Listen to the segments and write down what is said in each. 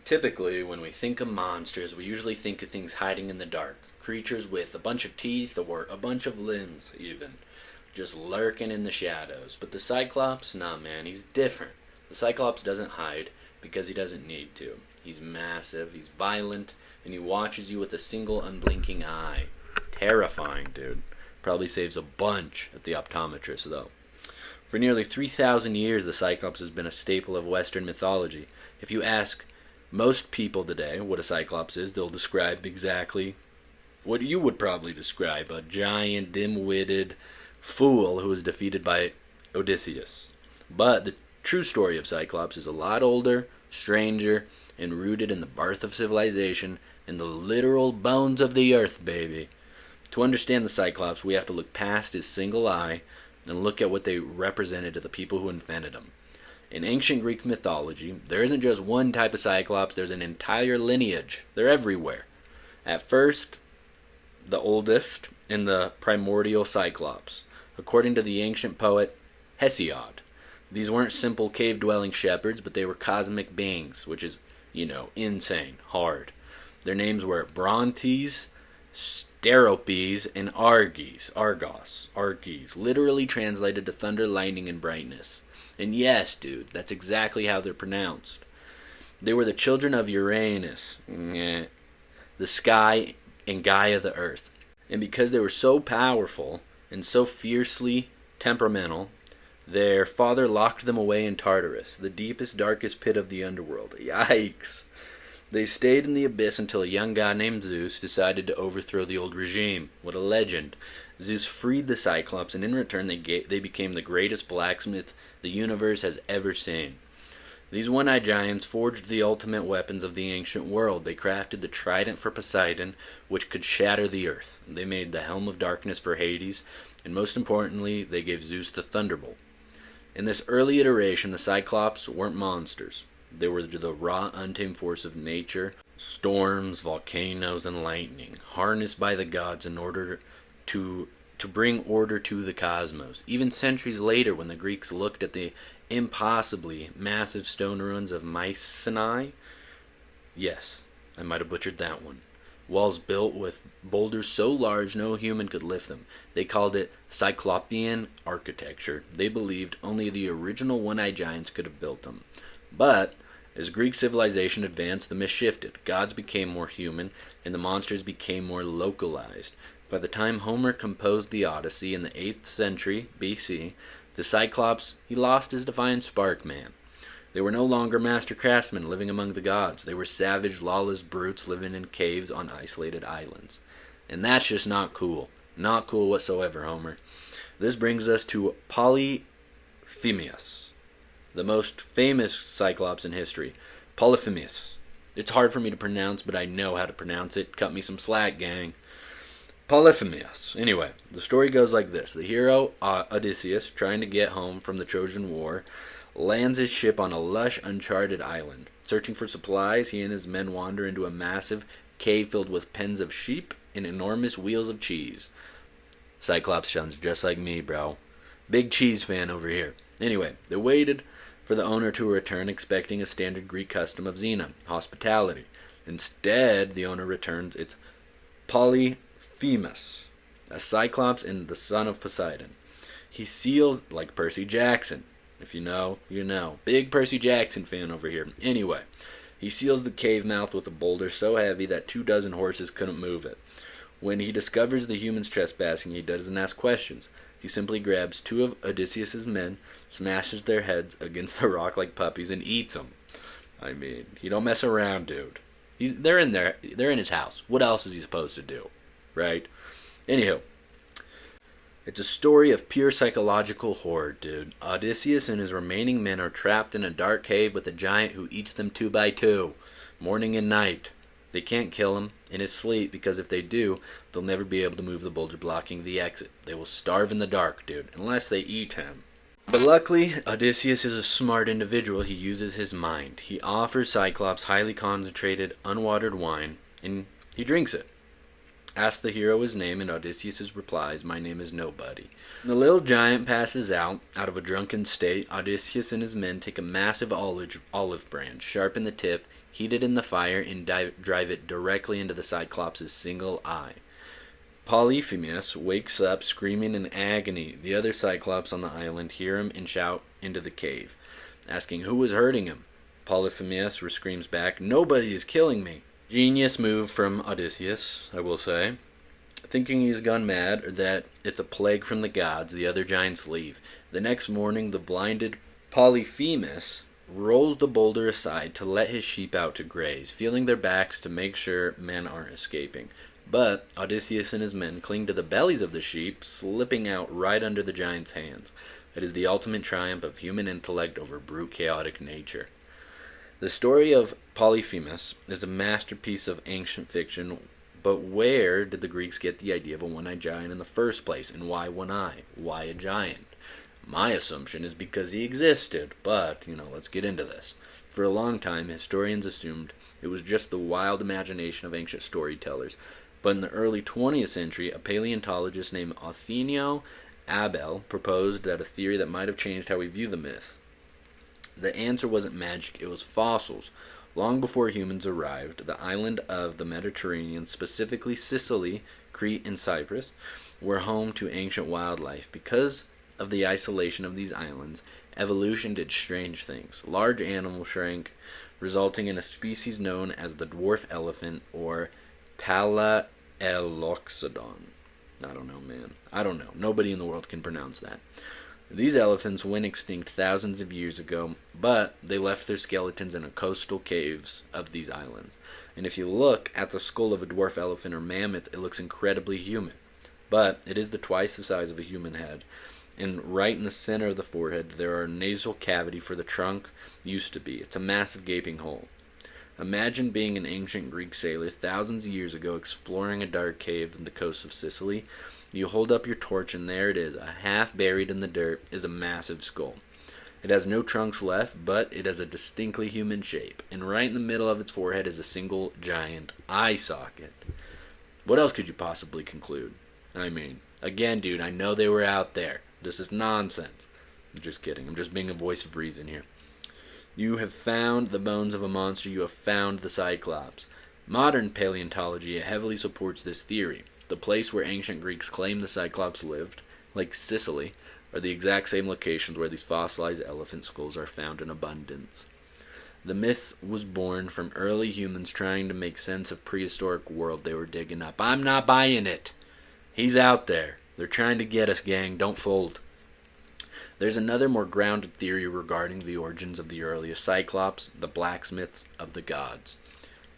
Typically, when we think of monsters, we usually think of things hiding in the dark. Creatures with a bunch of teeth or a bunch of limbs, even. Just lurking in the shadows. But the Cyclops, nah man, he's different. The Cyclops doesn't hide because he doesn't need to. He's massive, he's violent, and he watches you with a single unblinking eye. Terrifying, dude. Probably saves a bunch at the optometrist, though. For nearly 3,000 years, the Cyclops has been a staple of Western mythology. If you ask most people today what a Cyclops is, they'll describe exactly what you would probably describe: a giant, dim-witted fool who was defeated by Odysseus. But the true story of Cyclops is a lot older, stranger, and rooted in the birth of civilization and the literal bones of the earth, baby. To understand the Cyclops, we have to look past his single eye and look at what they represented to the people who invented him. In ancient Greek mythology, there isn't just one type of Cyclops, there's an entire lineage. They're everywhere. At first, the oldest in the primordial Cyclops, according to the ancient poet Hesiod. These weren't simple cave-dwelling shepherds, but they were cosmic beings, which is, insane, hard. Their names were Brontes, Steropes, and Argos, literally translated to thunder, lightning, and brightness. And yes, dude, that's exactly how they're pronounced. They were the children of Uranus, the sky, and Gaia, the earth. And because they were so powerful and so fiercely temperamental, their father locked them away in Tartarus, the deepest, darkest pit of the underworld. Yikes! They stayed in the abyss until a young god named Zeus decided to overthrow the old regime. What a legend. Zeus freed the Cyclops, and in return they became the greatest blacksmith the universe has ever seen. These one-eyed giants forged the ultimate weapons of the ancient world. They crafted the trident for Poseidon, which could shatter the earth. They made the helm of darkness for Hades, and most importantly, they gave Zeus the thunderbolt. In this early iteration, the Cyclops weren't monsters. They were the raw, untamed force of nature, storms, volcanoes, and lightning, harnessed by the gods in order to bring order to the cosmos. Even centuries later, when the Greeks looked at the impossibly massive stone ruins of Mycenae, yes, I might have butchered that one, walls built with boulders so large no human could lift them. They called it Cyclopean architecture. They believed only the original one-eyed giants could have built them. But as Greek civilization advanced, the myth shifted. Gods became more human, and the monsters became more localized. By the time Homer composed the Odyssey in the 8th century BC, the Cyclops, he lost his divine spark, man. They were no longer master craftsmen living among the gods. They were savage, lawless brutes living in caves on isolated islands. And that's just not cool. Not cool whatsoever, Homer. This brings us to Polyphemus, the most famous Cyclops in history. Polyphemus. It's hard for me to pronounce, but I know how to pronounce it. Cut me some slack, gang. Polyphemus. Anyway, the story goes like this. The hero, Odysseus, trying to get home from the Trojan War, lands his ship on a lush, uncharted island. Searching for supplies, he and his men wander into a massive cave filled with pens of sheep and enormous wheels of cheese. Cyclops sounds just like me, bro. Big cheese fan over here. Anyway, they waited for the owner to return, expecting a standard Greek custom of Xena, hospitality. Instead, the owner returns its Polyphemus, a Cyclops and the son of Poseidon. He seals, like Percy Jackson. If you know, you know. Big Percy Jackson fan over here. Anyway, he seals the cave mouth with a boulder so heavy that 24 horses couldn't move it. When he discovers the humans trespassing, he doesn't ask questions. He simply grabs 2 of Odysseus' men, smashes their heads against the rock like puppies, and eats them. I mean, he don't mess around, dude. They're in there. They're in his house. What else is he supposed to do, right? Anywho, it's a story of pure psychological horror, dude. Odysseus and his remaining men are trapped in a dark cave with a giant who eats them 2 by 2, morning and night. They can't kill him in his sleep, because if they do, they'll never be able to move the boulder blocking the exit. They will starve in the dark, dude, unless they eat him. But luckily, Odysseus is a smart individual. He uses his mind. He offers Cyclops highly concentrated, unwatered wine, and he drinks it. Ask the hero his name, and Odysseus replies, "My name is Nobody." The little giant passes out of a drunken state. Odysseus and his men take a massive olive branch, sharpen the tip, heat it in the fire, and drive it directly into the Cyclops' single eye. Polyphemus wakes up screaming in agony. The other Cyclops on the island hear him and shout into the cave, asking who was hurting him. Polyphemus screams back, "Nobody is killing me." Genius move from Odysseus, I will say. Thinking he's gone mad or that it's a plague from the gods, the other giants leave. The next morning, the blinded Polyphemus rolls the boulder aside to let his sheep out to graze, feeling their backs to make sure men aren't escaping. But Odysseus and his men cling to the bellies of the sheep, slipping out right under the giant's hands. It is the ultimate triumph of human intellect over brute chaotic nature. The story of Polyphemus is a masterpiece of ancient fiction, but where did the Greeks get the idea of a one-eyed giant in the first place, and why one eye? Why a giant? My assumption is because he existed, but, let's get into this. For a long time, historians assumed it was just the wild imagination of ancient storytellers, but in the early 20th century, a paleontologist named Othenio Abel proposed that a theory that might have changed how we view the myth. The answer wasn't magic, it was fossils. Long before humans arrived, the island of the Mediterranean, specifically Sicily, Crete, and Cyprus, were home to ancient wildlife. Because of the isolation of these islands, evolution did strange things. Large animals shrank, resulting in a species known as the dwarf elephant or Palaeoloxodon. I don't know, man. I don't know. Nobody in the world can pronounce that. These elephants went extinct thousands of years ago, but they left their skeletons in the coastal caves of these islands. And if you look at the skull of a dwarf elephant or mammoth, it looks incredibly human. But it is twice the size of a human head. And right in the center of the forehead, there are a nasal cavity for the trunk used to be. It's a massive gaping hole. Imagine being an ancient Greek sailor thousands of years ago exploring a dark cave in the coast of Sicily. You hold up your torch and there it is, half buried in the dirt is a massive skull. It has no trunks left, but it has a distinctly human shape, and right in the middle of its forehead is a single giant eye socket. What else could you possibly conclude? I mean, again, dude, I know they were out there. This is nonsense. I'm just kidding. I'm just being a voice of reason here. You have found the bones of a monster. You have found the Cyclops. Modern paleontology heavily supports this theory. The place where ancient Greeks claimed the Cyclops lived, like Sicily, are the exact same locations where these fossilized elephant skulls are found in abundance. The myth was born from early humans trying to make sense of prehistoric world they were digging up. I'm not buying it. He's out there. They're trying to get us, gang. Don't fold. There's another more grounded theory regarding the origins of the earliest Cyclops, the blacksmiths of the gods.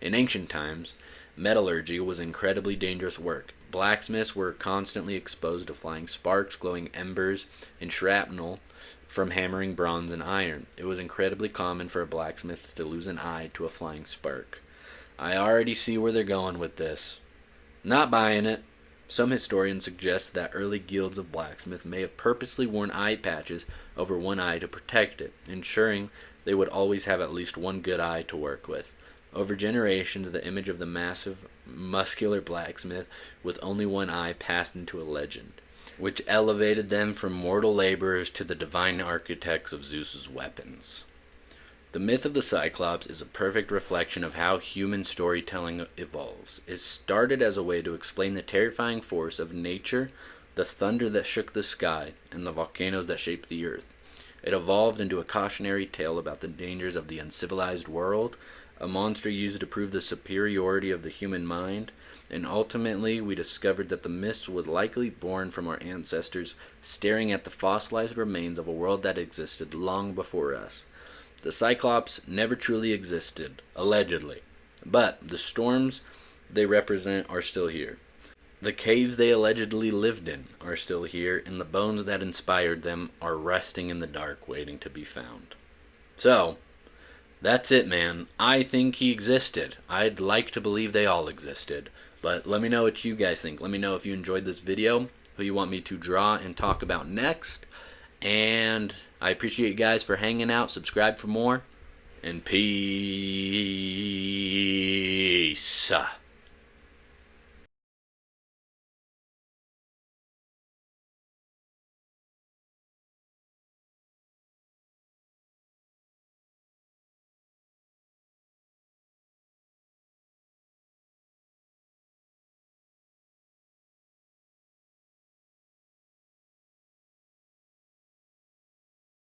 In ancient times, metallurgy was incredibly dangerous work. Blacksmiths were constantly exposed to flying sparks, glowing embers, and shrapnel from hammering bronze and iron. It was incredibly common for a blacksmith to lose an eye to a flying spark. I already see where they're going with this. Not buying it. Some historians suggest that early guilds of blacksmiths may have purposely worn eye patches over one eye to protect it, ensuring they would always have at least one good eye to work with. Over generations, the image of the massive, muscular blacksmith with only one eye passed into a legend, which elevated them from mortal laborers to the divine architects of Zeus's weapons. The myth of the Cyclops is a perfect reflection of how human storytelling evolves. It started as a way to explain the terrifying force of nature, the thunder that shook the sky, and the volcanoes that shaped the earth. It evolved into a cautionary tale about the dangers of the uncivilized world, a monster used to prove the superiority of the human mind, and ultimately we discovered that the myth was likely born from our ancestors staring at the fossilized remains of a world that existed long before us. The Cyclops never truly existed, allegedly, but the storms they represent are still here. The caves they allegedly lived in are still here, and the bones that inspired them are resting in the dark waiting to be found. So, that's it, man. I think he existed. I'd like to believe they all existed. But let me know what you guys think. Let me know if you enjoyed this video, who you want me to draw and talk about next. And I appreciate you guys for hanging out. Subscribe for more. And peace.